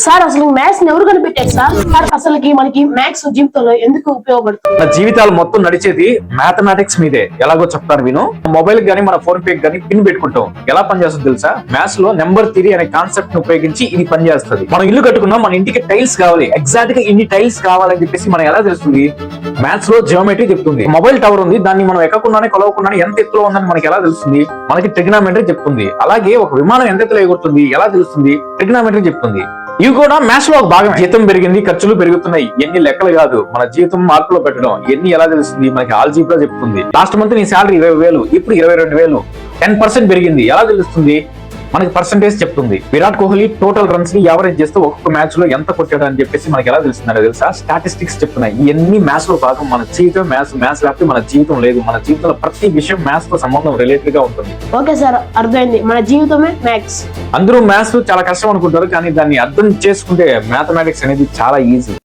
Sir అసలు maths ఎవరు కనిపెట్టారు సార్? సార్ అసలుకి మనకి మ్యాథ్స్ జీవితంలో ఎందుకు ఉపయోగపడుతుంది? మన జీవితాలు మొత్తం నడిచేది మ్యాథమెటిక్స్ మీదే. ఎలాగో చెప్తారు విను. మొబైల్ గానీ మన ఫోన్ పే గానీ పిన్ పెట్టుకుంటాం. ఎలా పనిచేస్తుంది తెలుసా? మ్యాథ్స్ లో నెంబర్ థియరీ అనే కాన్సెప్ట్ ని ఉపయోగించి ఇది పనిచేస్తుంది. మనం ఇల్లు కట్టుకున్నాం, మన ఇంటికి టైల్స్ కావాలి, ఎగ్జాక్ట్ గా ఇన్ని టైల్స్ కావాలని చెప్పేసి మనం ఎలా తెలుస్తుంది? మ్యాథ్స్ లో జియోమెట్రీ చెప్తుంది. మొబైల్ టవర్ ఉంది, దాన్ని మనం ఎక్కకుండానే కొలవకుండానే ఎంత ఎత్తులో ఉందని మనకి ఎలా తెలుస్తుంది? మనకి ట్రిగ్నామెట్రీ చెప్తుంది. అలాగే ఒక విమానం ఎంత ఎత్తులో ఎగురుతుంది ఎలా తెలుస్తుంది? ట్రిగ్నామెట్రీ చెప్తుంది. ఇవి కూడా మ్యాథ్స్ లో ఒక భాగం. జీతం పెరిగింది, ఖర్చులు పెరుగుతున్నాయి, ఎన్ని లెక్కలు కాదు, మన జీవితం మార్పులో పెట్టడం ఎన్ని ఎలా తెలుస్తుంది? మనకి ఆల్జీబ్రా చెప్తుంది. లాస్ట్ మంత్ నీ శాలరీ 20,000, ఇప్పుడు 22,000, 10% పెరిగింది ఎలా తెలుస్తుంది? మనకి పర్సెంటేజ్ చెప్తుంది. విరాట్ కోహ్లీ టోటల్ రన్స్ ని యావరేజ్ చేస్తే ఒక్కొక్క మ్యాచ్ లో ఎంత కొట్టాడు అని చెప్పేసి మనకి ఎలా తెలుస్తుందో తెలుసా? స్టాటిస్టిక్స్ చెప్తున్నాయి. ఇవన్నీ మ్యాథ్స్ లో భాగం. మన జీవితం మ్యాథ్స్ లేకపోతే మన జీవితం లేదు. మన జీవితంలో ప్రతి విషయం మ్యాథ్స్ తో సంబంధం రిలేటెడ్ గా ఉంటుంది. ఓకే సార్, అర్థమైంది. మన జీవితమే మ్యాథ్స్. అందరూ మ్యాథ్స్ చాలా కష్టం అనుకుంటారు, కానీ దాన్ని అర్థం చేసుకుంటే మ్యాథమెటిక్స్ అనేది చాలా ఈజీ.